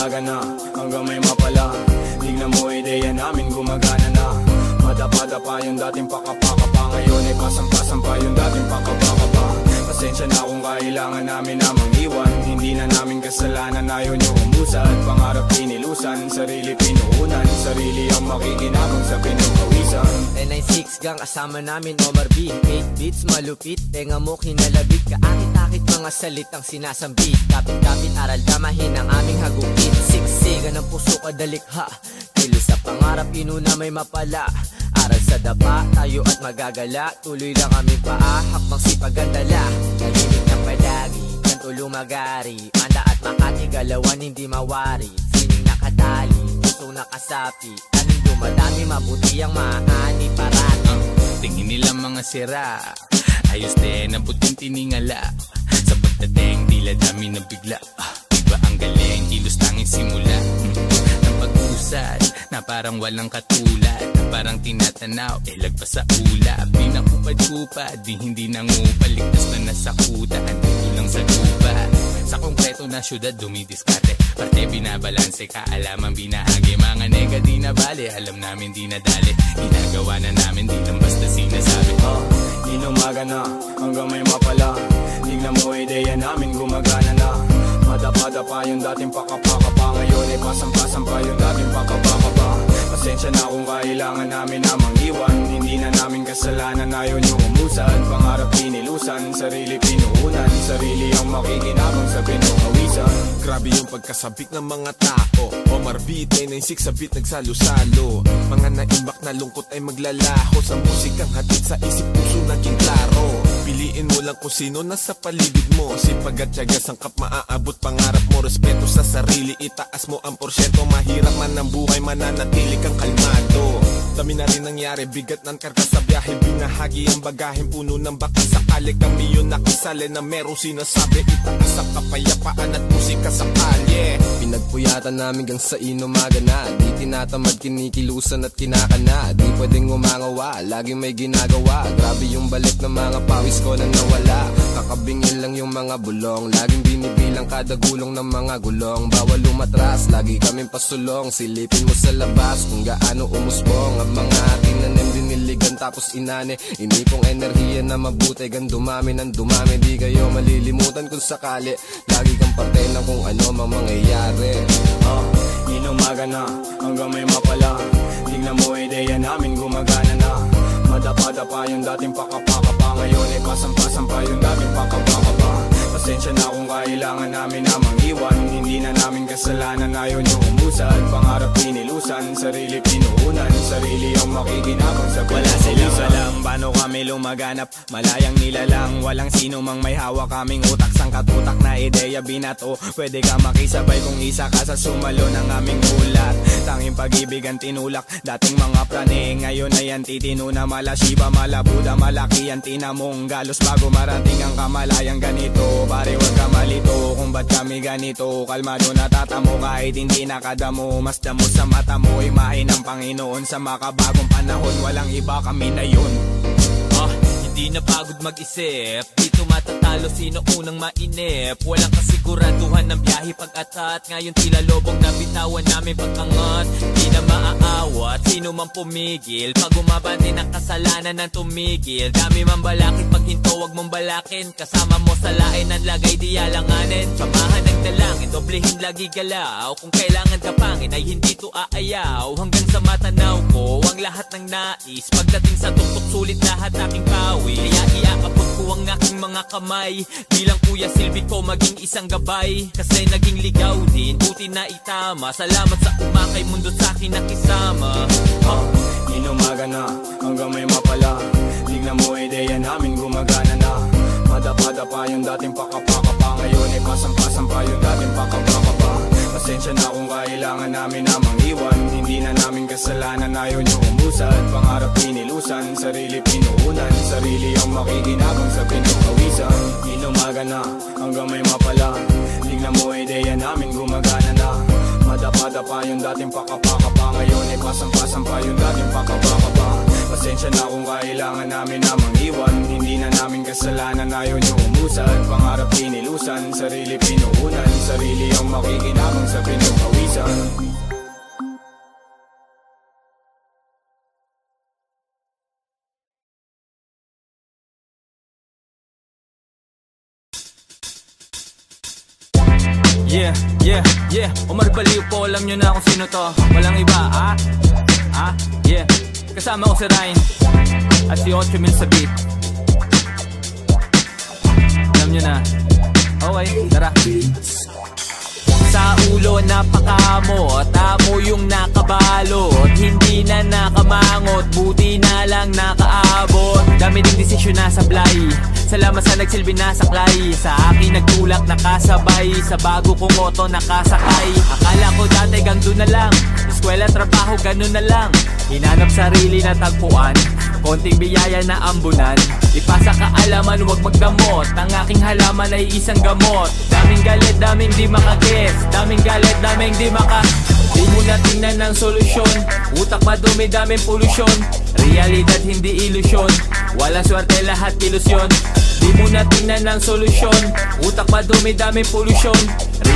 umaga na, hanggang may mapala. Tignan mo ideya namin gumagana na. Madapa-dapa yung dating pakapakapa, ngayon ay pasampa-sampa yung dating pakapakapa. Pasensya na kung kailangan namin namang iwan. Hindi na namin kasalanan, ayaw nyo umusad. Pangarap pinilusan, sarili pinuunan. Sarili ang makikinabang sa pinukawisan. N96 gang kasama namin Omar B. 8 beats malupit, tenga mo kinalabit. Kaakit-akit mga salitang sinasambit. Kapit-kapit aral damahin ang aming hagupit. Siksigan ng puso kadalikha, kilos sa pangarap inuna may mapala. Aral sa dapa, tayo at magagala. Tuloy lang kami paahak, magsipagandala. Nalinig ng palagi, kanto lumagari. Manda at Makati, galawan hindi mawari. Sining nakatali, puso nakasapi. Anong dumadami, mabuti ang maani parati. Tingin nila mga sira, ayos din ang puting tiningala. Sa pagdating, tila dami na bigla. Iba ang galing, kilos tanging simula. Ng pag-usad, na parang walang katulad. Na parang tinatanaw, lagpas sa ulap. Di na kupad-kupad, di hindi nangupal. Ligtas na nasa kuta, andito lang sa lupa. Sa konkreto na syudad, dumidiskarte. Parte binabalanse, kaalaman binahagi. Mga nega di na bale, alam namin di nadali. Ginagawa na namin, di lang basta sinasabi. Inumaga na, hanggang may mapala. Tignan mo ideya namin gumagana na. Madapa-dapa yung dating pakapakapa, ngayon ay pasampa-sampa yung dating pakapakapa. Pasensya na kung kailangan namin namang iwan. Hindi na namin kasalanan, ayaw nyo umusad. Pangarap pinilusan, sarili pinuunan. Sarili ang makikinabang sa pinukawisan. Grabe yung pagkasabik ng mga tao. Omar B, 996 sa beat nagsalo-salo. Mga naimbak na lungkot ay maglalaho. Sa musikang hatid sa isip puso naging klaro. Piliin mo lang kung sino nasa paligid mo. Sipag at tiyaga, sangkap maaabot pangarap mo. Respeto sa sarili, itaas mo ang porsyento. Mahirap man ang buhay, mananatili kang kalmado. Dami na rin nangyari, bigat ng karga sa biyahe. Binahagi ang bagahin, puno ng baka. Sakali kami yun nakisali na merong sinasabi. Itaas ang kapayapaan at musika sa kalye. Pinagpuyatan namin gang sa inumaga na. Di tinatamad, kinikilusan at kinakana. Di pwedeng umangawa, laging may ginagawa. Grabe yung balik ng mga pawis ko na nawala. Kakabingin lang yung mga bulong. Laging binibilang kada gulong ng mga gulong. Bawal umatras, lagi kaming pasulong. Silipin mo sa labas kung gaano umusbong. Ang mga tinanim diniligan tapos inane. Inipong enerhiya na mabuti, gan dumami ng dumami. Di kayo malilimutan kung sakali. Lagi kang parte ng kung ano mang mangyayari. Inumaga na, hanggang may mapala. Tignan mo ideya namin gumagana na. Madapa-dapa yung dating pakapakapa, ngayon ay pasampa-sampa yung dating pakapakapa. Pasensya na kung kailangan namin namang iwan. Hindi na namin kasalanan, ayaw nyo umusad. Pangarap pinilusan, sarili pinuunan. Sarili ang makikinabang sa wala silang alam paano kami lumaganap. Malayang nilalang, walang sino mang may hawak. Kaming utak sang katutak na ideya binato. Pwede ka makisabay kung isa ka sa sumalo ng aming ulat. Tanging pag-ibig ang tinulak, dating mga prane. Ngayon ay ang titino na mala Shiba, mala Buddha, malaki ang tinamong galos. Bago marating ang kamalayang ganito, pare wag ka malito kung ba't kami ganito. Kalmado natatamo kahit hindi nakadamo. Mas damo sa mata mo, imahe ng Panginoon. Sa makabagong panahon, walang iba, kami na yun. Hindi na pagod mag-isip, dito matatalo sino unang mainip. Walang kasiguraduhan ng biyahe pag-atat. Ngayon tila lobong nabitawan namin pag-angat. Di na maaawat, sino man pumigil. Pag umabante ng kasalanan ng tumigil. Dami man balakid, pag hinto wag mong balakin. Kasama mo sa lain ang lagay di alanganin. Samahan ng dalangin, doblehin lagi galaw. Kung kailangan kapangin ay hindi to aayaw. Hanggang sa matanaw ko ang lahat ng nais. Pagdating sa tuktok sulit lahat aking pawi. Kaya iakapot ko ang aking mga kamay. Bilang kuya silbi ko maging isang gabay. Kasi naging ligaw din, buti na itama. Salamat sa umakay mundo sa akin nakisama. Inumaga na, hanggang may mapala. Tignan mo ideya namin gumagana na. Madapa-dapa yung dating pakapakapa, ngayon ay pasampa-sampa yung dating pakapakapa. Pasensya na kung kailangan namin namang iwan. Hindi na namin kasalanan, ayaw nyo umusad. Pangarap pinilusan, sarili pinuunan. Sarili ang makikinabang sa pinukawisan. Inumaga na, hanggang may mapala. Tignan mo ideya namin gumagana na. Madapa-dapa yung dating pakapakapa, ngayon ay pasampa-sampa yung dating pakapakapa. Pasensya na kung kailangan namin namang iwan. Hindi na namin kasalanan, ayaw nyo umusad. palusad, pangarap inilusan, sarili pinuunan, sarili ang makikinabang sa pinupawisan. Yeah, Omar Baliw po, alam nyo na kung sino to. Walang iba, yeah. Kasama ko si Ryan at si 8,000 sa beat. Alam nyo na. Okay, tara. Sa ulo napakamot, amo yung nakabalot, hindi na nakamangot, buti na lang nakaabot. Dami ding desisyon na sablay, salamat sa nagsilbi na saklay. Sa akin nagtulak nakasabay, sa bago kong moto nakasakay. Akala ko dati gando na lang, eskwela trabaho ganun na lang. Hinanap sarili na tagpuan, konting biyaya na ambunan. Ipasa kaalaman, huwag magdamot, ang aking halaman ay isang gamot. Daming galit, daming di makagets, daming galit, daming di maka. Di mo na tingnan ng solusyon, utak madumi, daming polusyon. Realidad hindi ilusyon, walang swerte lahat ilusyon. Di mo na tingnan ng solusyon, utak madumi, daming polusyon.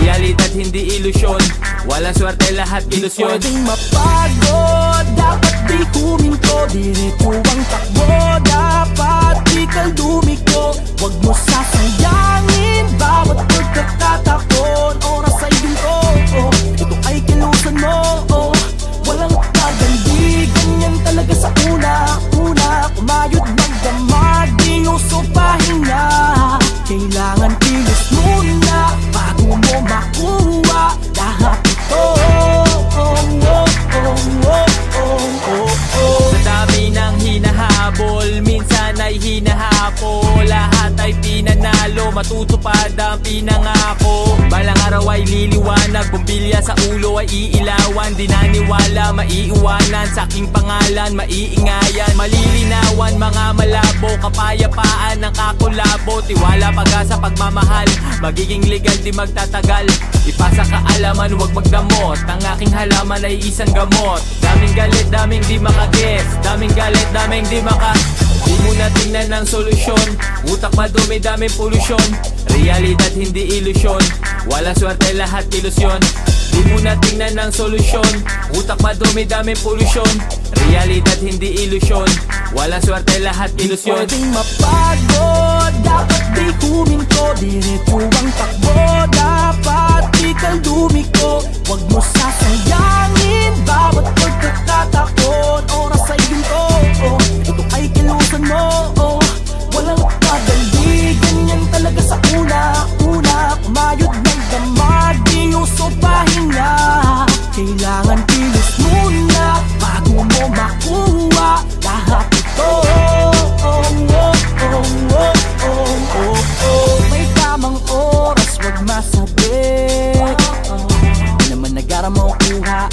Realidad hindi ilusyon, walang swerte lahat ilusyon. Pwedeng mapagod, dapat di huminto, diretso ang takbo, dapat di kaldumiko. Huwag mo sasayangin bawat pagkakataon, oras ay ginto, ito ay kilusan mo, walang kagandi, ganyan talaga sa una, kumayod magdamag, di uso pahinga. Kailangan kilos muna bago mo makuha lahat ito. Sa dami ng hinahabol, minsan ay hinahapol, lahat ay pinanalo, matutupad ang pinangako. Balang araw ay liliwanag, bumbilya sa ulo ay iilawan. Di naniwala, maiiwanan, sa aking pangalan maiingayan. Malilinawan, mga malabo, kapayapaan ng kakulabo. Tiwala, pag-asa, pagmamahal, magiging legal, di magtatagal. Ipasa kaalaman, huwag magdamot, ang aking halaman ay isang gamot. Daming galit, daming di makagets, daming galit, daming di maka. Di mo na tingnan ng solusyon, utak madumi, daming polusyon. Realidad hindi ilusyon, walang swerte lahat ilusyon. Di mo na tingnan ng solusyon, utak madumi, daming polusyon. Realidad hindi ilusyon, walang swerte lahat ilusyon. Pwedeng mapagod, dapat di huminto, diretso ang takbo, dapat di kaldumiko. Huwag mo sasayangin bawat pagkakataon, oras ay ginto, ito ay kilusan mo, walang kagandi, ganyan talaga sa una, kumayod magdamag, di uso pahinga. Kailangan kilos muna bago mo makuha lahat ito. May tamang oras, wag masabi, di naman nagara mo kuha,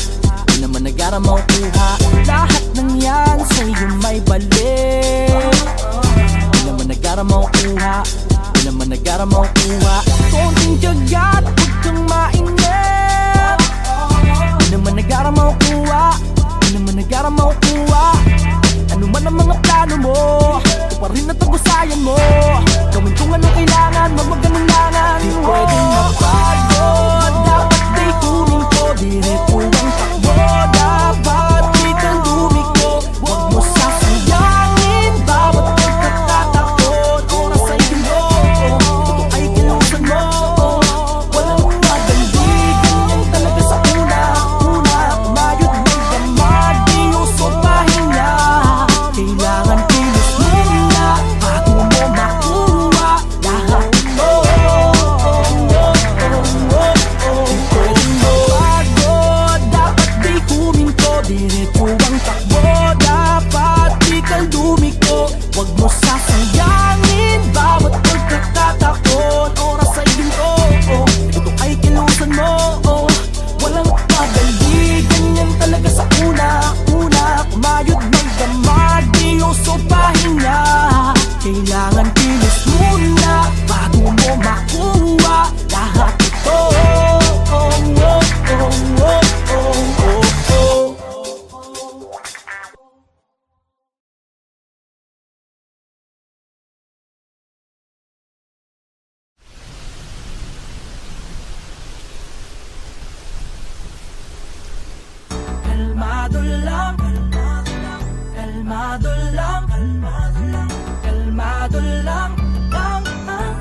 di naman nagara mo kuha. Lahat ng yan sa'yo may balik, di naman nagara mo kuha, di naman nagara mo kuha. Konting tiyaga at huwag kang mainip, di naman nagara mo kuha, di naman nagara mo kuha. Ano man ang mga plano mo, ito pa rin at tagusayan mo. Gawin kung anong kailangan, wag maganulangan. Di pwedeng mapagod, dapat di huminto, diretso ang takbo, dapat di kaldumiko. Huwag mo sasayangin bawat pagkakataon, oras ay ginto, ito ay kilusan mo, walang magandi, ganyan talaga sa una, kumayod magdamag, di uso pahinga. Kailangan kilos muna bago mo makuha lahat ito. Pwedeng mapagod, dapat di huminto, diretso ang takbo, dapat di kaldumiko. Huwag mo sasayangin bawat pagkakataon, oras ay ginto, ito ay kilusan mo, walang pagandi, ganyan talaga sa una, kumayod magdamag, di uso pahinga. Kailangan kilos muna bago mo makuha lahat Kalmado lang, kalmado lang, kalmado lang, kalmado lang, kalmado lang, kalmado lang.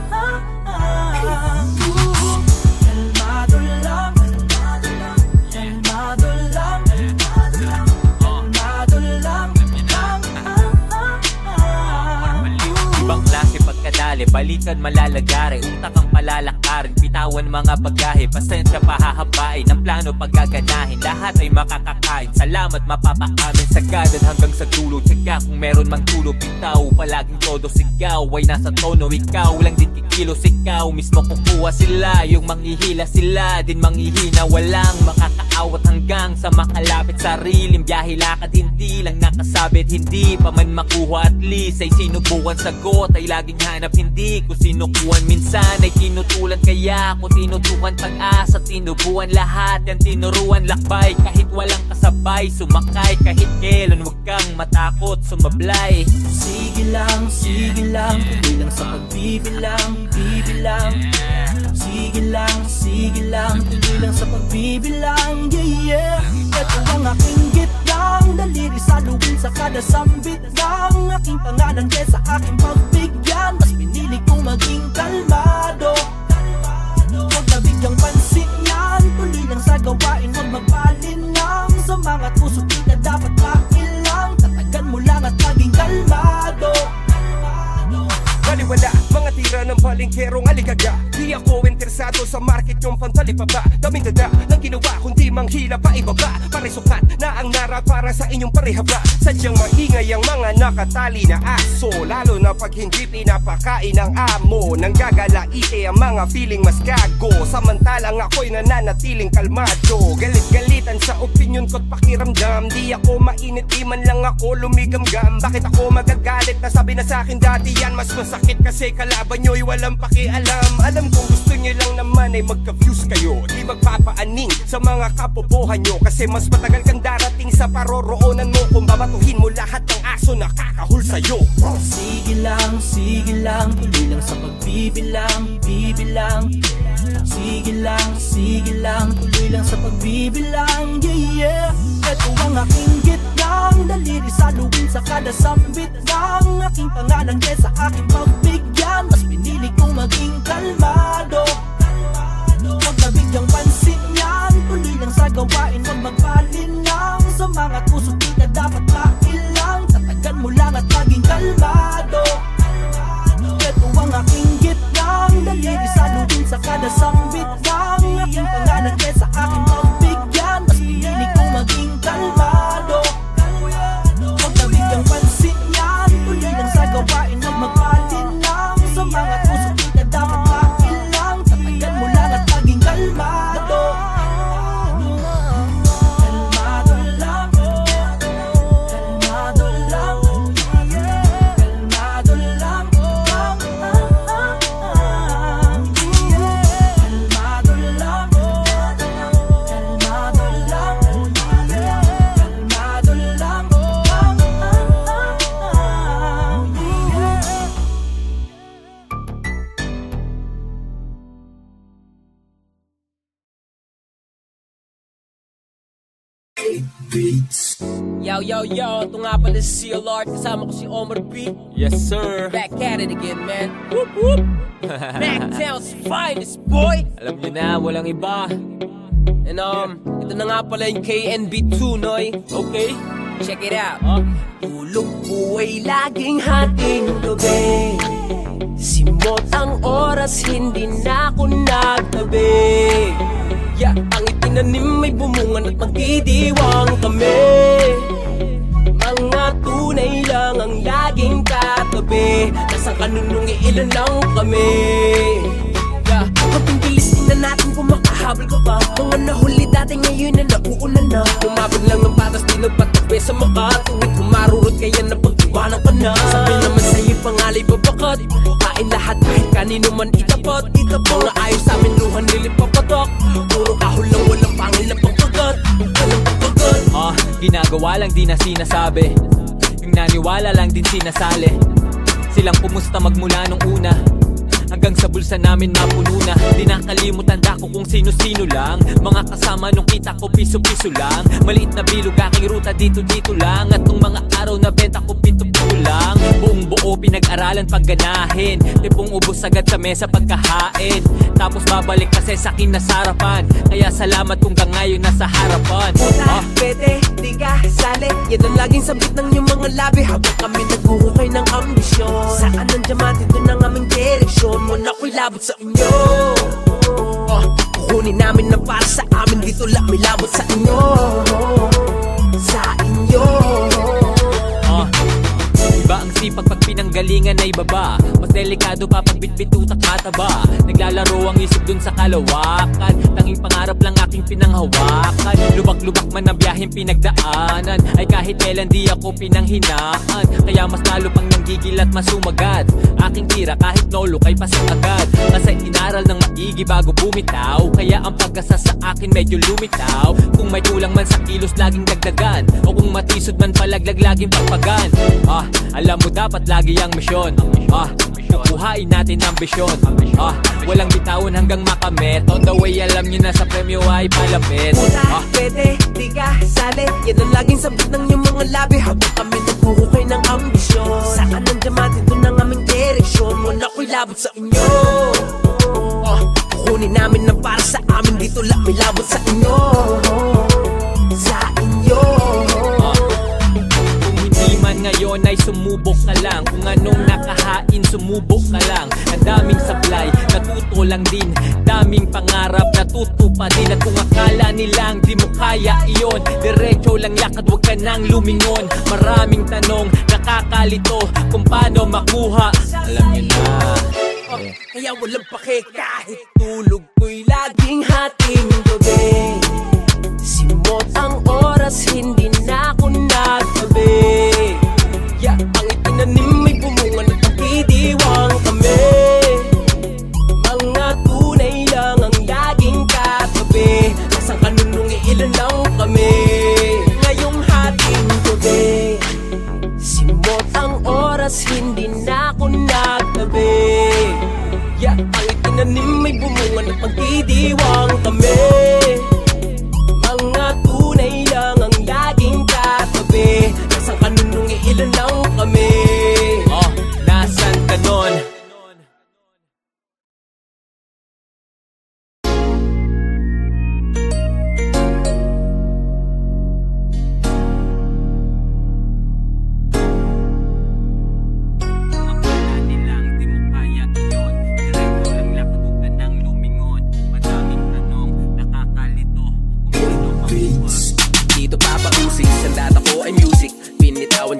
Ibang klase pagkadali, balikan malalagari, utak ang palalakarin, bitawan mga bagahe, pasensya pahahabain, ang plano paggaganahin, lahat ay makakakain, salamat mapapaamin, sagadan hanggang sa dulo, tsaga kung meron mang tulo, bitaw, palaging todo sigaw, ay nasa tono, ikaw lang din kikilos, ikaw mismo kukuha sila, yung manghihila sila, din manghihina, walang makakaawat hanggang sa makalapit sariling biyahe, lakad hindi lang nakasabit, hindi pa man makuha, at least ay sinubukan, sagot ay laging hanap, hindi ko sinukuhan, minsan ay tinutulan, kaya ako tinutukan, pag-asa tinubuan, lahat yan tinuruan, lakbay kahit walang kasabay, sumakay kahit kailan, wag kang matakot sumablay. Sige lang, tuloy lang sa pagbibilang, bibilang. Sige lang, tuloy lang sa pagbibilang, yeah, yeah. Ito ang aking gitlang, daliri sa luwin sa kada sambit ng aking pangalan, kesa aking pagbigyan, mas pinili kong maging kalmado. Huwag na bigyang pansin yan, tuloy lang sa gawain, huwag magpalinlang, sa mga puso di ka dapat mailang, tatagan mo lang at maging kalmado. Baliwala, mga tira ng palengkerong aligaga, di ako interesado sa market yung pantalipapa, daming dada ng ginawa kundi manghila pa ibaba, parisukat na ang nara para sa inyong parehaba, sadyang maingay ang mga nakatali na aso, lalo na pag hindi pinapakain ng amo, nang gagalaite ang mga feeling mas gago, samantalang ako'y nananatiling kalmado, galit-galitan sa opinion ko't pakiramdam, di ako mainit, di man lang ako lumigamgam, bakit ako magagalit, nasabi na sa akin dati yan, mas masakit kasi kalaban nyo'y walang pakialam, alam kong gusto nyo lang naman ay magka-views kayo, di magpapaaning sa mga kapobohan nyo, kasi mas matagal kang darating sa paroroonan mo kung babatuhin mo lahat ng aso na kakahul sa'yo. Sige lang, tuloy lang sa pagbibilang, bibilang. Sige lang, tuloy lang sa pagbibilang, yeah, yeah. Ito ang aking gitlang, daliri sa luwin sa kada sambit ng aking pangalan, kesa aking pagbigyan, mas pinili kong maging kalmado. Huwag na bigyang pansin yan, tuloy lang sa gawain, huwag magpalinlang, sa mga puso di ka dapat mailang, tatagan mo lang at maging kalmado. Ito ang aking gitlang, daliri sa luwin sa kada sambit ng aking pangalan, kesa aking pagbigyan, mas pinili kong maging kalmado. Huwag na bigyang pansin yan, tuloy lang sa gawain, huwag magpalinlang, sa mga puso di ka dapat mailang, tatagan mo lang at maging kalmado. Kalmado lang, kalmado lang, kalmado lang, kalmado lang, kalmado lang, kalmado lang. Yo, ito nga pala si CLR, kasama ko si Omar B. Yes sir. Back at it again, man. Whoop whoop. Mactown's finest, boy. Alam nyo na, walang iba. And ito na nga pala yung KNB2, Noy. Okay. Check it out. Tulog po ay laging hating gabi, simot ang oras, hindi na ako nagtabi. Yeah, ang itinanim may bumungan at magdidiwang kami. Mga tunay lang ang laging katabi, nasang kanunong iilan lang kami. Yeah, kaping bilis din na natin kung makahabol ka pa. Mga nahuli dati ngayon na nauunan na. Umabot lang ng patas, di nagpatabi sa makatuwid. Kumarurot kaya na pag-iwanan ka na. Sabi naman sa'yo pangalay babakat, kain lahat kahit kanino man itapat. Mga ayos sa amin luhan nilit papatok, puro kahol lang walang pangil na pagkagat. Walang pagkagat. Ginagawa lang di na sinasabi, yung naniwala lang din sinasali. Silang pumusta magmula nung una, hanggang sa bulsa namin mapuno na. Di nakalimutan ko kung sino-sino lang, mga kasama nung kita ko piso-piso lang. Maliit na bilog aking ruta dito-dito lang, at nung mga araw na benta ko pito-pito lang. Buong buo pinag-aralan pagganahin, tipong ubos agad sa mesa pagkahain, tapos babalik kasi sa akin na sarapan. Kaya salamat kung hanggang ngayon nasa harapan. Puta, pwede, di ka sali, yan ang laging sabit ng iyong mga labi, habang kami naghuhukay ng ambisyon. Saan ang diamante, doon ang aming direksyon. Muna ko'y labot sa inyo, kukunin namin na para sa amin. Dito lang may labot sa inyo, sa inyo. Iba ang sipag pag pinanggalingan ay baba, mas delikado pa pag bitbitutak mataba. Naglalaro ang isip dun sa kalawakan, tanging pangarap lang aking pinanghawakan. Lubak-lubak man ang biyaheng pinagdaanan, ay kahit kailan di ako pinanghinaan. Kaya mas lalo pang nanggigil at masumagat aking tira kahit nolo kay pasok agad. Kasi inaral ng maigi bago bumitaw, kaya ang pag-asa sa akin medyo lumitaw. Kung may kulang man sa kilos laging dagdagan, o kung matisod man palaglag laging pagpagan. Alam mo dapat lagi ang misyon, kukuhain natin ang bisyon. Walang bitawan hanggang makamit, on the way alam nyo na sa premyo ay palapit. Puta, pwede, di ka sali, yan ang laging sabit ng iyong mga labi, habang kami naghuhukay ng ambisyon. Saan ang diamante, doon ang aming direksyon. Muna ko'y labot sa inyo, kukunin namin na para sa amin. Dito lang may labot sa inyo, sa inyo. Ngayon ay sumubok ka lang, kung anong nakahain sumubok ka lang. Ang daming supply, natuto lang din, daming pangarap natutupad din. At kung akala nilang di mo kaya iyon, diretso lang lakad, wag ka nang lumingon. Maraming tanong, nakakalito kung paano makuha, alam nyo na. Kaya walang pake kahit tulog ko'y laging hating gabi. Simot ang oras, hindi na ako nagtabi. Ang itinanim may bumunga at pagdidiwang kami. Mga tunay lang ang laging katabi, nasang kanunong iilan lang kami. Ngayong hating gabi, simot ang oras, hindi na ako nagtabi. Ang itinanim may bumunga at pagdidiwang kami. Mga tunay lang ang laging katabi, nasang kanunong iilan lang kami. Nasan ka nun?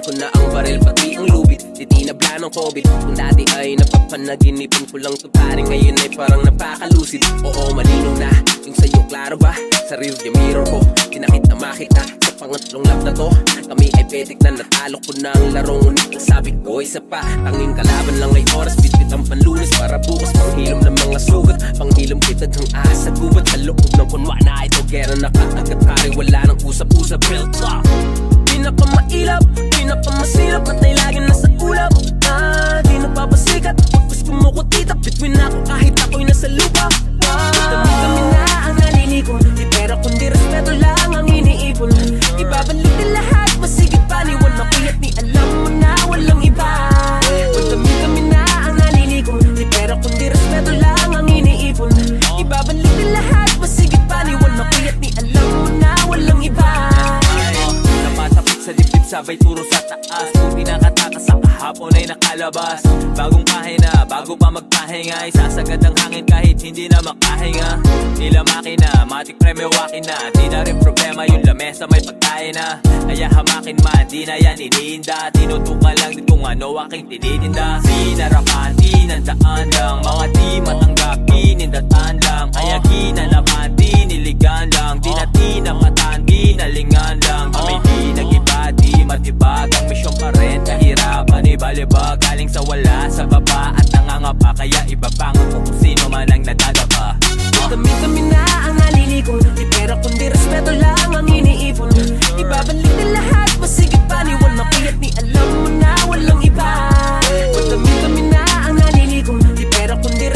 Ko na ang baril pati ang lubid, titinabla ng COVID. Kung dati ay napapanaginipan ko lang to pare, ngayon ay parang napakalusid. Oo, malinaw na yung sa'yo, klaro ba? Sa rearview mirror ko, tinakit na makita. Sa pangatlong lap na to, kami ay petik na natalo ko na ang laro. Ngunit ang sabi ko, isa pa, tanging kalaban lang ay oras. Bitbit ang panlunes para bukas, panghilom ng mga sugat. Panghilom kitad ang asa gubat, sa loob ng punwa na ito. Gera nakaagat pare, wala nang usap-usap. Real talk, pinakamailap, pinakamasilap, at ay laging nasa ulap. Di nagpapasikat, pag gusto mo ko titak, between ako kahit ako'y nasa lupa. Kami na ang nalilikom, di pera kundi respeto lang ang iniipon. Ibabalik din lahat, masigit paniwan na kuya't ni alam mo na walang iba. Kami na ang nalilikom, di pera kundi respeto lang ang iniipon. Ibabalik din lahat, masigit paniwan na kuya't ni alam mo na walang iba. Sa dibdib sabay turo sa taas, kung pinakatakas sa kahapon ay nakalabas. Bagong pahina, bago pa magpahinga, isasagad ang hangin kahit hindi na makahinga. Tila makina, matik premyo wakin na, di na rin problema yung lamesa may pagkain na. Kaya hamakin man, di na yan iniinda, tinutukan lang din kung ano aking tinitinda. Sinarapan, tinandaan lang, mga di matanggap, pinindatan lang. Kaya ginanapan, diniligan lang, di na tinapatan, ginalingan lang. Kami di nag-iba, di matibag, ang misyon pa rin, kahirapan, ibalibag. Galing sa wala, sa baba at nangangapa, kaya iba pang kung sino man ang nadadapa. Kami na ang nalilikom, di pera kundi respeto lang ang iniipon. Ibabalik din lahat, masigit paniwan na kuya't ni alam mo na walang iba. Kami na ang nalilikom, di pera kundi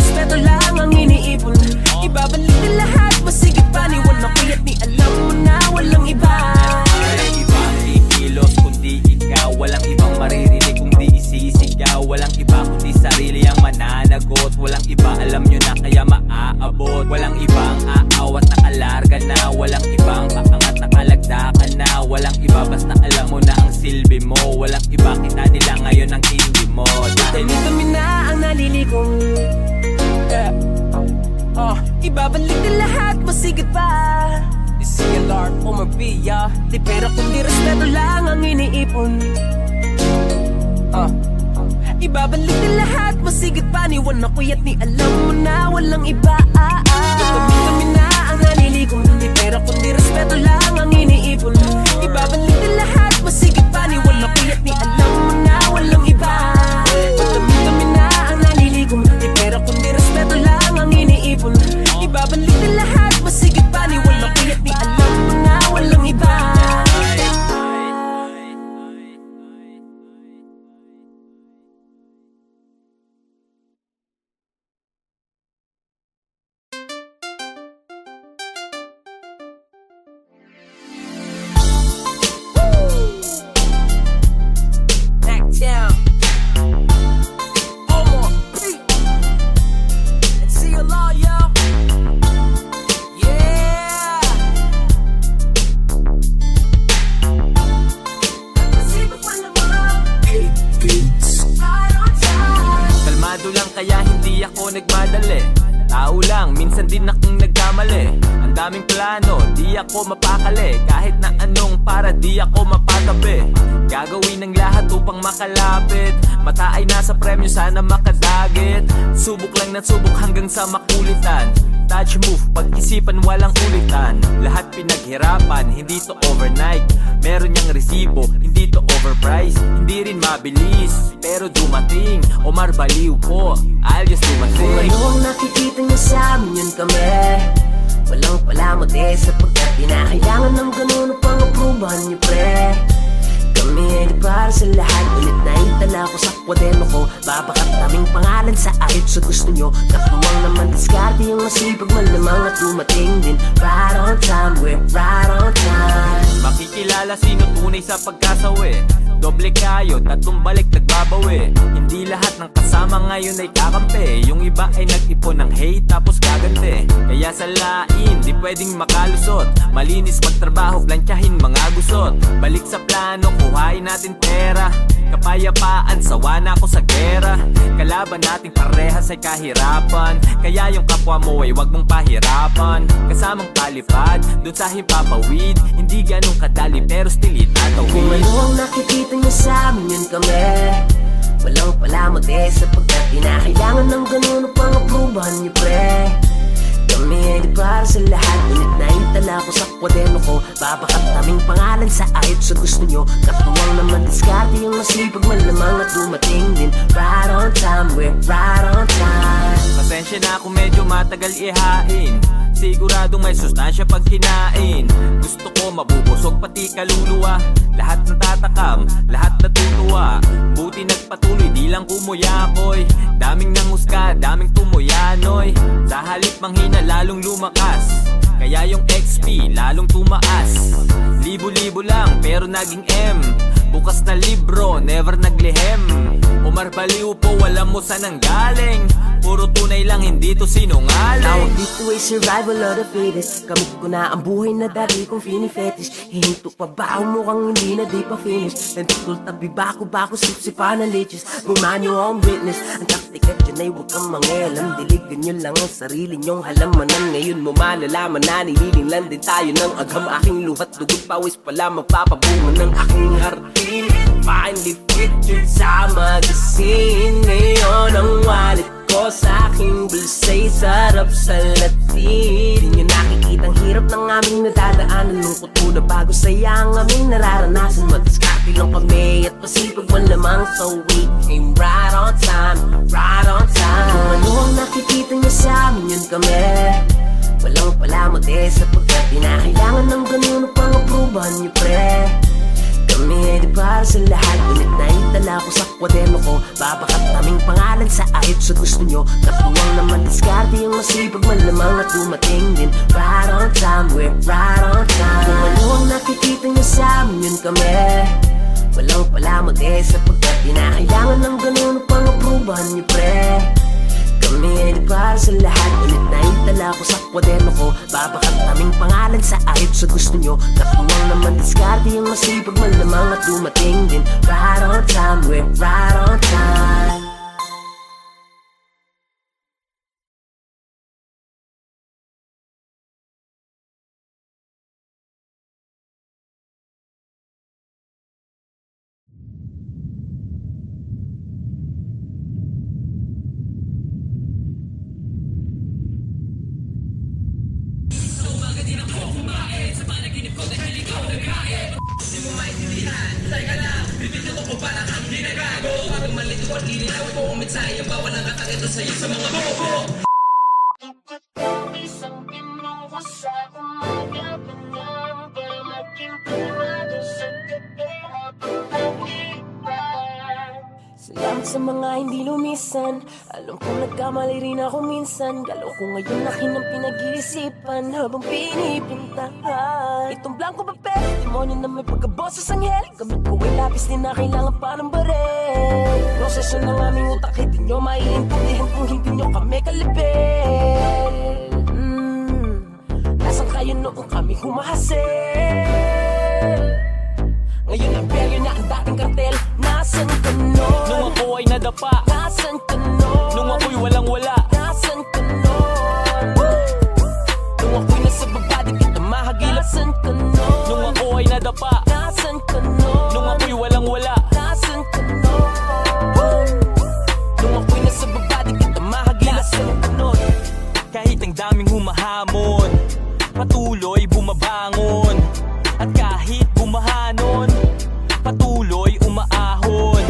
na alam mo na ang silbi mo. Walang iba, kita nila ngayon ang hindi mo. Dahil kami na ang nalilikong ibabalik din lahat, masigit pa. CLR, Omar B, di pera kundi respeto lang ang iniipon. Ibabalik din lahat, masigit pa. Niwan ako'y at ni alam mo na walang iba. Kami na ang nalilikong, di pera kundi respeto lang ang iniipon. Ibabalik din lahat, masigit pa. Niwan ako'y at ni alam mo na walang iba. Kami na ang nalilikong, di pera kundi respeto lang ang iniipon. Ibabalik din lahat, masigit pa. Niwan ako'y at ni alam mo na walang iba. Tao lang, minsan din akong nagkamali. Ang daming plano, di ako mapakali. Kahit na anong para di ako mapatabi. Gagawin ng lahat upang makalapit. Mata ay nasa premyo, sana makadagit. Subok lang na subok hanggang sa makulitan. Touch move, pag-isipan walang ulitan. Lahat pinaghirapan, hindi to overnight. Meron niyang resibo, hindi to overpriced. Hindi rin mabilis, pero dumating. Omar baliw po, I'll just do my thing. Kung ano ang nakikita niyo sa amin, yun kami. Walang palamot sapagkat pinakailangan ng ganun upang aprubahan niyo, pre. Kami ay di para sa lahat. Ulit na itala ko sa kwaderno ko. Babakat naming pangalan sa ayot sa gusto nyo. Katuwang naman diskarte yung masipag malamang at dumating din. Right on time, we're right on time. Makikilala sino tunay sa pagkasawi. Doble kayo, tatlong balik nagbabawi. Hindi lahat ng kasama ngayon ay kakampi. Yung iba ay nag-ipon ng hate tapos gagante. Kaya sa lain, di pwedeng makalusot. Malinis magtrabaho, plantyahin mga gusot. Balik sa plano, kuhain natin pera. Kapayapaan, sawa na ako sa gera. Kalaban nating parehas ay kahirapan. Kaya yung kapwa mo ay wag mong pahirapan. Kasamang palipad, dun sa himpapawid. Hindi ganun kadali pero still itatawid. Kung ano ang nakikita niyo sa amin, yun kami. Walang palamot sapagkat pinakailangan ng ganun upang aprubahan niyo, pre. Kami ay di para sa lahat. Ulit na itala ko sa kwaderno ko. Babakat naming pangalan sa ayot sa gusto nyo. Katuwang naman diskarte yung masipag malamang at dumating din. Right on time, we're right on time. Pasensya na kung medyo matagal ihain. Siguradong may sustansya pag kinain. Gusto ko mabubusog pati kaluluwa. Lahat natatakam, lahat natutuwa. Buti nagpatuloy, di lang kumuyakoy. Daming nanghusga, daming tumuyanoy. Sa halip manghina, lalong lumakas. Kaya yung XP, lalong tumaas. Libo-libo lang, pero naging M. Bukas na libro, never naglihem. Omar baliw po, alam mo saan ang galing. Puro tunay lang, hindi to sinungaling. Tawag dito ay survival of the fittest. Kamit ko na ang buhay na dati kong fini-fetish. Hihinto pa ba ako mukhang hindi na di pa finish. Nandutol tabi bako-bako, sip-sipa ng leches. Bumanyo ang witness. Ang taktik at dyan ay huwag kang mangialam. Diligan nyo lang ang sarili nyong halamanan. Ngayon mo malalaman na nililing lang din tayo ng agam. Aking luhat, dugot, pawis pala magpapabunga ng aking hardin. Finally fit yun sa magazine. Ngayon ang wallet ko sa aking bulsa'y sarap sa latin. Di nyo nakikita ang hirap ng aming nadadaanan. Lungkot muna bago saya ang aming nararanasan. Madiskarte lang kami at pasipag malamang. So we came right on time, right on time. Kung ano ang nakikita nyo sa amin, yun kami. Walang palamot sapagkat pinakailangan ng ganun upang aprubahan nyo, pre. Kami ay di para sa lahat. Ulit na itala ko sa kwaderno ko. Babakat naming pangalan sa ayot sa gusto nyo. Katuwang naman diskarte yung masipag malamang at dumating din. Right on time, we're right on time. Kung ano ang nakikita nyo sa amin, yun kami. Walang palamot sapagkat pinakailangan ng ganun upang aprubahan nyo, pre. Kami ay para sa lahat. Ulit na itala ko sa kwaderno ko. Babakat naming pangalan sa ayot sa gusto nyo. Katuwang naman diskarte yung masipag malamang at dumating din. Right on time, we're right on time. Salamat sa mga hindi lumisan. Alam kong nagkamali rin ako minsan. Galaw ko ngayon akin ang pinag-iisipan habang pinipintahan itong blanco papel, demonyo na may pagkaboses anghel. Gamit ko ay lapis din na kailangan parang barel. Proseso ng aming utak, hindi nyo maiintindihan kung hindi nyo kami kalibel. Nasaan kayo noong kami humahasel? Ngayon imperyo na ang dating kartel. Nasaan ka nun? Nung ako ay nadapa. Nasaan ka nun? Nung ako'y walang-wala. Nasaan ka nun? Nung ako'y nasa baba di kita mahagilap. Nasaan ka nun? Nung ako ay nadapa. Nasaan ka nun? Nung ako'y walang-wala. Nasaan ka nun? Nung ako'y nasa baba di kita mahagilap. Nasaan ka nun? Kahit ang daming humahamon, patuloy bumabangon. At kahit bumahanon, patuloy umaahon.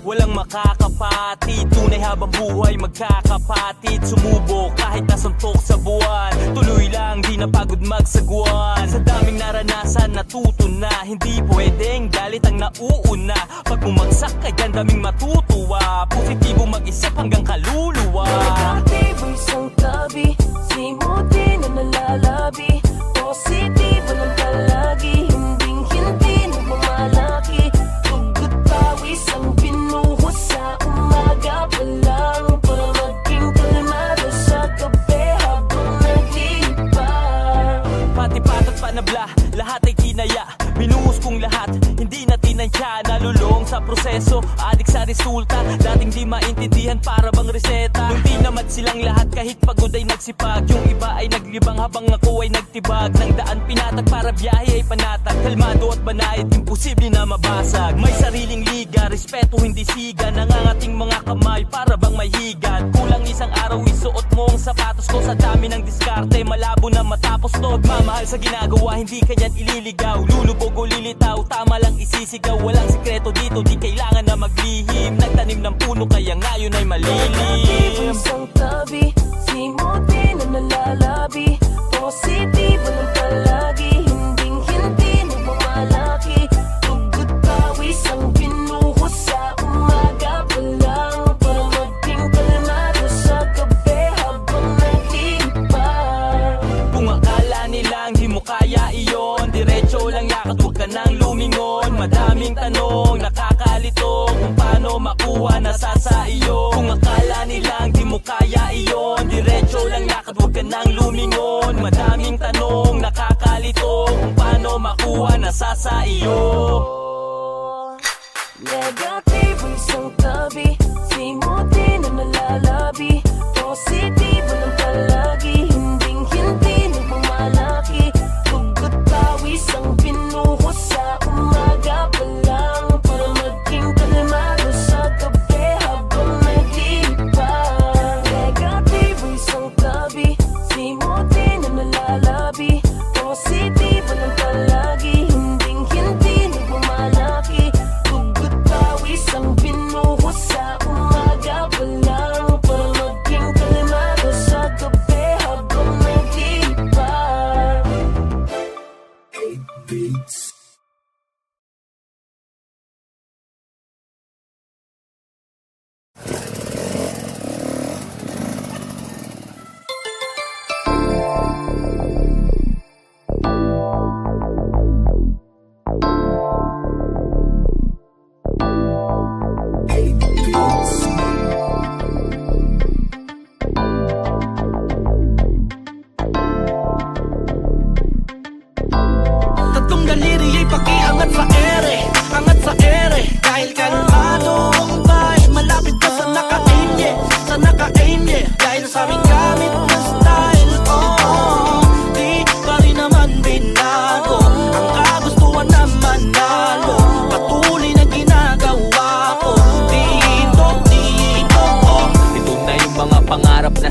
Walang makakapatid, tunay habang buhay magkakapatid. Sumubok kahit nasuntok sa buwan, tuloy lang di napagod magsagwan. Sa daming naranasan natuto na, hindi pwedeng galit ang nauuna. Pag bumagsak ka dyan daming matutuwa, positibo mag-isip hanggang kaluluwa. Negatibo isang tabi, simuti na nalalabi. Positibo lang palagi, hinding-hindi nagmamalaki. Tugot pawis ang pinuho sa umaga pa lang, para maging kalmado sa gabi habang naglipas. Pati patat panabla, lahat ay kinaya. Binuhos kong lahat, hindi na tinansya. Nalulong sa proseso, adik sa resulta. Dating di maintindihan para bang reseta. Nung tinamat silang lahat kahit pagod ay nagsipag. Yung iba ay naglibang habang ako ay nagtibag. Nang daan pinatag para biyahe ay panatag. Kalmado at banayad, imposible na mabasag. May sariling liga, respeto hindi siga. Nangangating mga kamay para bang may higat. Kulang isang araw isuot mo ang sapatos ko. Sa dami ng diskarte, malabo na matapos to. Magmamahal sa ginagawa, hindi kanyan ililigaw. Lulubog o lilitaw, tama lang isisigaw. Walang sikreto dito, di kailangan na maglihim. Nagtanim ng puno, kaya ngayon ay malilim. Isang tabi, simuti na nalalabi. Positibo lang palagi, hinding-hindi nagmamalaki. Tugot pawis ang pinuho sa umaga pa lang, para maging kalmado sa gabi habang naglipas. Kung akala nilang di mo kaya iyon, diretso lang yakad, huwag ka nang lumingon. Madaming tanong, nakakalito, kung paano makuha nasa sa iyo. Kung akala nilang di mo kaya iyon, diretso lang yakad, huwag ka nang lumingon. Madaming tanong, nakakalito, kung paano makuha nasa sa iyo. Negatibo isang tabi, simuti na nalalabi. Positibo lang palagi, hinding-hindi nagmamalaki. Tugot pawis ang pinuho sa umaga pa lang, para maging kalmado sa gabi habang naglipas. Negatibo isang tabi, simuti na nalalabi. Positibo lang palagi, hinding-hindi nagmamalaki.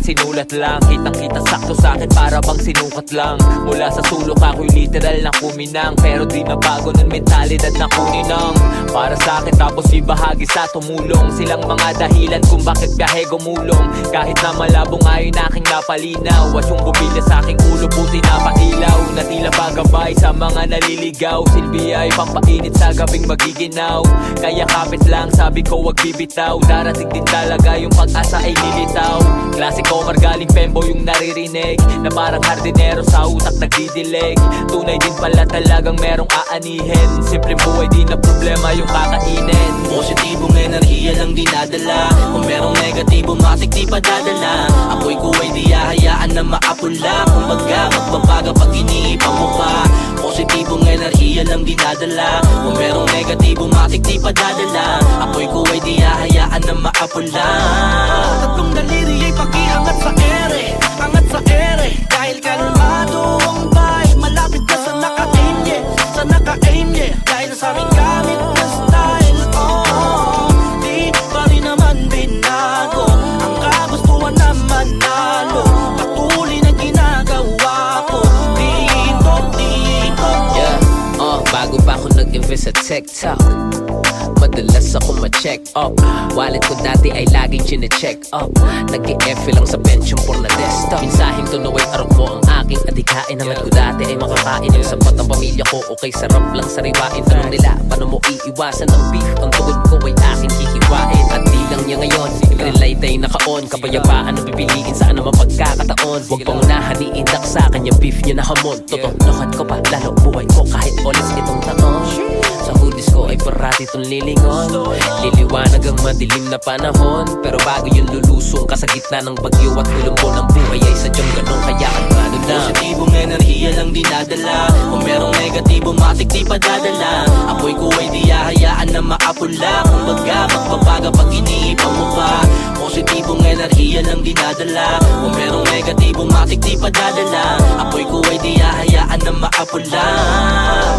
sinulat lang. Kitang-kita sakto sa'kin para bang sinukat lang. Mula sa sulok ako'y literal na kuminang, pero di na bago ng mentalidad na kuninang para sa'kin tapos ibahagi sa tumulong. Silang mga dahilan kung bakit biyahe gumulong. Kahit na malabong ayon aking napalinaw, at yung bumilya sa'king ulo buti na pailaw, na tila bagabay sa mga naliligaw. Silbi ay pampainit sa gabing magiginaw. Kaya kapit lang sabi ko wag bibitaw. Darating din talaga yung pag-asa ay lilitaw. Klasiko margaling Pembo yung naririnig, na parang hardinero sa utak nagdidilig. Tunay din pala talagang merong aanihin. Simpleng buhay di na problema yung kakainin. Positibong enerhiya lang dinadala. Kung merong negatibo matik di pa dadala. Apoy ko ay di hahayaan na maapula. Kumbaga magbabaga pag iniipang mo pa. Positibong enerhiya lang dinadala. Kung merong negatibo matik di pa dadala. Apoy ko ay di hahayaan na maapula. Tatlong daliri ay pakiangat sa ere, angat sa ere. Dahil kalmado ang vibe, malapit ka sa naka-aim, yeah. Sa naka-aim, yeah. Dahil sa aming gamit na style, oh, di pa rin naman binago. Ang kagustuhan na manalo, patuloy na ginagawa ko. Dito, yeah. Bago pa ako nag-invest sa TikTok, madalas ako ma-check up. Wallet ko dati ay laging chine-check up. Nag-i-F lang sa pension for na desktop. Minsahing tunaway arok mo ang aking adikain. Hangad ko dati ay makakain ang sapat ng pamilya ko. Okay, sarap lang sariwain. Tanong nila, paano mo iiwasan ang beef? Ang tugod ko ay aking hihiwain. At di lang niya ngayon, green light ay naka-on. Kapayapaan ang pipiliin sa anumang pagkakataon. Huwag pangunahan, iindak sa akin yung beef niya na hamon. Totonohan ko pa, lalo buhay ko kahit olis itong taon. Sa hoodies ko ay parati itong lilingon. Liliwanag ang madilim na panahon, pero bago yung lulusong ka sa gitna ng bagyo at ulumbo ng buhay ay sadyang ganun, kaya kalmado lang. Positibong enerhiya lang dinadala. Kung merong negatibo matik di pa dadala. Apoy ko ay di hahayaan na maapula. Kumbaga magbabaga pag iniipang mo pa. Positibong enerhiya lang dinadala. Kung merong negatibo matik di pa dadala. Apoy ko ay di hahayaan na maapula.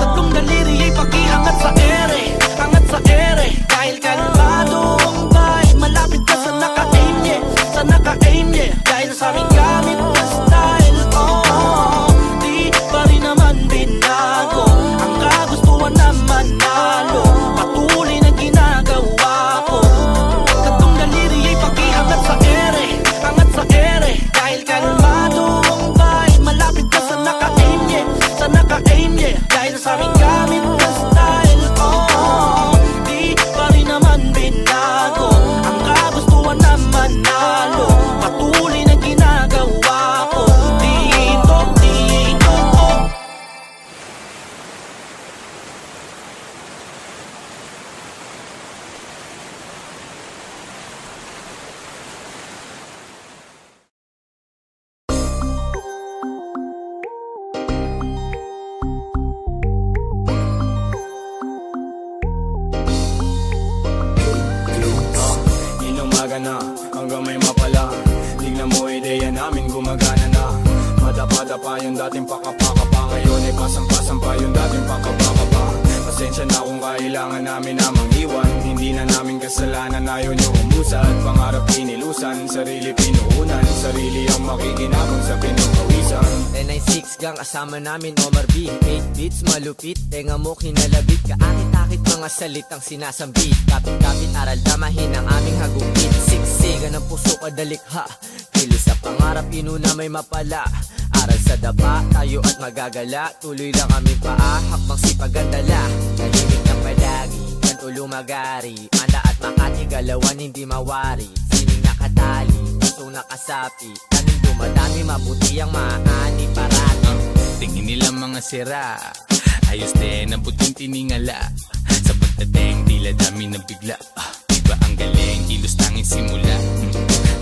Tatlong daliri ay pakiangat sa ere, angat sa ere. Dahil kalmado ang vibe, malapit ka sa naka-aim, yeah. Sa naka-aim, yeah. Dahil sa aming gamit na style, oh, di pa rin naman binago. Ang kagustuhan na manalo, patuloy na ginagawa ko. Tatlong daliri ay pakiangat sa ere, angat sa ere. Dahil kalmado ang vibe, malapit ka sa naka-aim, yeah. Sa naka-aim, yeah. Dahil sa aming gamit na style, oh, di pa rin naman binago. Ang kagustuhan na manalo, patuloy na ginagawa ko. Dito, dito, oh. Inumaga na, hanggang may mapala. Tignan mo ideya namin gumagana na. Madapa-dapa yung dating pakapakapa. Ngayon ay pasang-pasang pa yung dating pakapakapa. Pasensya na kung kailangan namin namang iwan. Hindi na namin kasalanan, ayaw nyo umusad. Pangarap inilusan, sarili pinuunan. Sarili ang makikinabang sa pinukawisan. 996 gang kasama namin Omar B. 8 beats malupit, tenga mo kinalabit. Kaakit-akit mga salitang sinasambit. Kapit-kapit aral damahin ang aming hagupit. Siksigan ng puso kadalikha. Kilos sa pangarap inuna may mapala. Aral sa dapa, tayo at magagala. Tuloy lang kami paa, hakbang sipagandala. Tahimik ng palagi, kan ulo magari. Manda at Makati, galawan hindi mawari. Sining nakatali, puso nakasapi. Tanim dumadami, mabuti ang maani parati. Tingin nila mga sira, ayos din ang puting tiningala. Sa pagdating, tila dami na bigla. Diba ang galing, kilos tanging simula.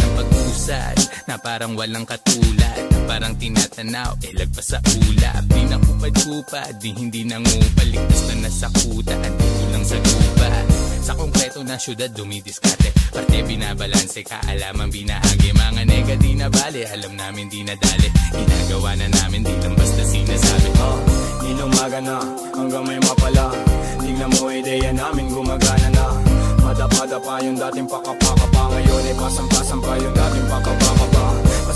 Ang pag-usad, na parang walang katulad. Na parang tinatanaw, lagpas sa ulap. Di na kupad-kupad, di hindi nangupal. Ligtas na nasa kuta, andito lang sa lupa. Sa konkreto na syudad, dumidiskate. Parte binabalanse, kaalaman binahagi. Mga nega di na bale, alam namin di nadali. Ginagawa na namin, di lang basta sinasabi. Inumaga na, hanggang may mapala. Tignan mo ideya namin gumagana na. Madapa-dapa yung dating pakapakapa. Ngayon ay pasang-pasang pa yung dating pakapakapa.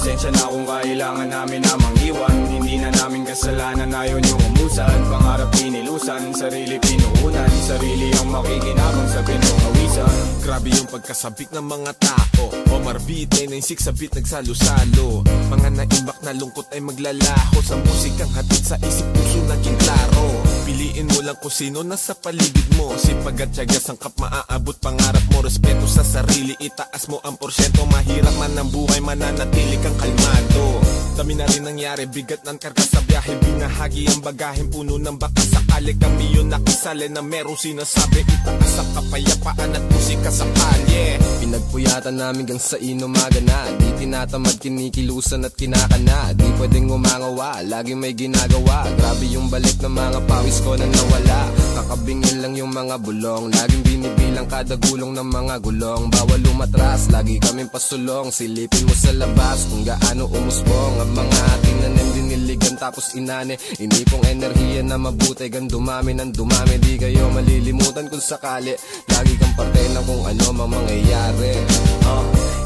Pasensya na kung kailangan namin na manghiwan. Hindi na namin kasalanan, ayaw nyo umusad. Pangarap pinilusan, sarili pinuunan. Sarili ang makikinabang sa pinukawisan. Grabe yung pagkasabik ng mga tao. Omar Beat, 996 sa beat nagsalo-salo. Mga naimbak na lungkot ay maglalaho. Sa musikang hatid sa isip puso naging klaro. Piliin mo lang kung sino nasa paligid mo. Sipag at tiyaga, sangkap maaabot pangarap mo. Respeto sa sarili, itaas mo ang porsyento. Mahirap man ang buhay, mananatili kang kalmado. Dami na rin nangyari, bigat ng karga sa biyahe. Binahagi ang bagahin, puno ng baka. Sakali kami yun nakisali na merong sinasabi. Itaas ang kapayapaan at musika sa kalye. Pinagpuyatan namin gang sa inumaga na. Di tinatamad, kinikilusan at kinakana. Di pwedeng umangawa, lagi may ginagawa. Grabe yung balik ng mga pawis ko na nawala. Kakabingin lang yung mga bulong. Laging binibilang kada gulong ng mga gulong. Bawal umatras, lagi kaming pasulong. Silipin mo sa labas kung gaano umusbong ang mga tinanim, diniligan tapos inane. Inipong enerhiya na mabuti, gan dumami ng dumami. Di kayo malilimutan kung sakali. Lagi kang parte ng kung ano mang mangyayari.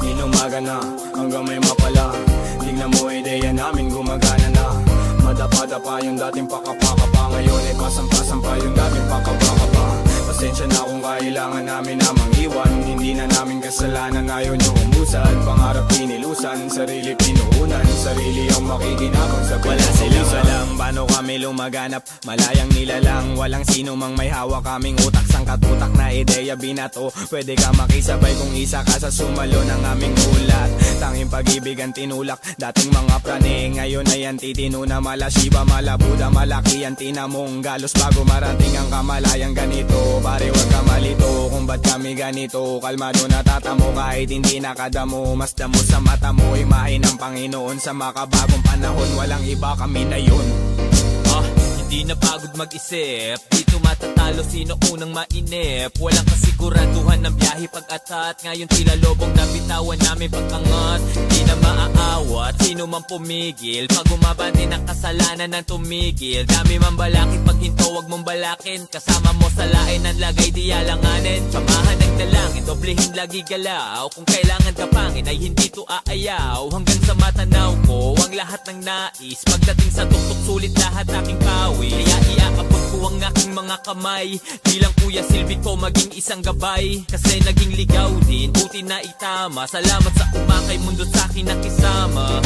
Inumaga na hanggang may mapala. Tignan mo ideya namin gumagana na. Madapa-dapa yung dating pakapakapa. Ngayon ay pasang-pasang pa yung dating pakapakapa. Pasensya na kung kailangan namin na manghiwan. Hindi na namin kasalanan, ayaw nyo umusad. Pangarap pinilusan, sarili pinuunan. Sarili ang makikinabang sa wala silang alam paano kami lumaganap. Malayang nilalang, walang sino mang may hawak. Kaming utak, sangkatutak na ideya binato. Pwede ka makisabay kung isa ka sa sumalo ng aming ulat. Tanging pag-ibig ang tinulak, dating mga prane. Ngayon ay ang titino na mala Shiba, mala Buddha. Malaki ang tinamong galos bago marating ang kamalayang ganito. Pare wag ka malito kung ba't kami ganito. Kalmado natatamo kahit hindi nakadamo. Mas damo sa mata mo, imahe ng Panginoon. Sa makabagong panahon, walang iba, kami na yun. Hindi na pagod mag-isip, dito matatalo sino unang mainip. Walang kasiguraduhan ng biyahe pag-atat. Ngayon tila lobong nabitawan namin pag-angat. Di na maaawat, sino man pumigil. Pag umabante ng kasalanan ng tumigil. Dami man balakid, pag hinto wag mong balakin. Kasama mo sa lain ang lagay di alanganin. Samahan ng dalangin, doblehin lagi galaw. Kung kailangan kapangin ay hindi to aayaw. Hanggang sa matanaw ko ang lahat ng nais. Pagdating sa tuktok sulit lahat aking pawi. Kaya iaabot ko ang aking mga kamay. Bilang kuya silbi ko maging isang gabay. Kasi naging ligaw din, buti na itama. Salamat sa umakay mundo sa akin nakisama.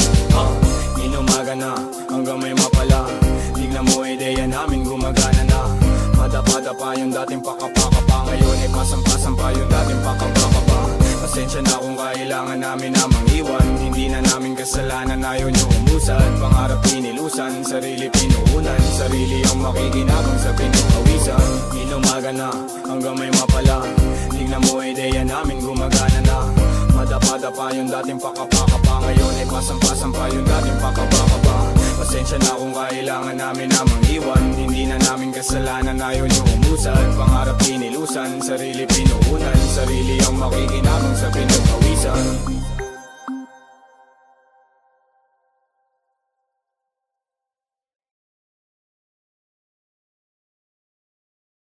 Inumaga na hanggang may mapala. Tignan mo ideya namin gumagana na. Madapa-dapa yung dating pakapakapa. Ngayon ay pasang-pasang pa yung dating pakapakapa. Pasensya na kung kailangan namin na manghiwan. Hindi na namin kasalanan, ayaw nyo umusad. Pangarap pinilusan, sarili pinuunan. Sarili ang makikinabang sa pinukawisan. Inumaga na hanggang may mapala. Tignan mo ideya namin gumagana na. Madapa-dapa yung dating pakapakapa. Ngayon ay pasang-pasang pa yung dating pakapakapa. Pasensya na kung kailangan namin na manghiwan. Hindi na namin kasalanan, ayaw nyo umusad. Pangarap pinilusan, sarili pinuunan. Sarili ang makikinabang sa pinukawisan.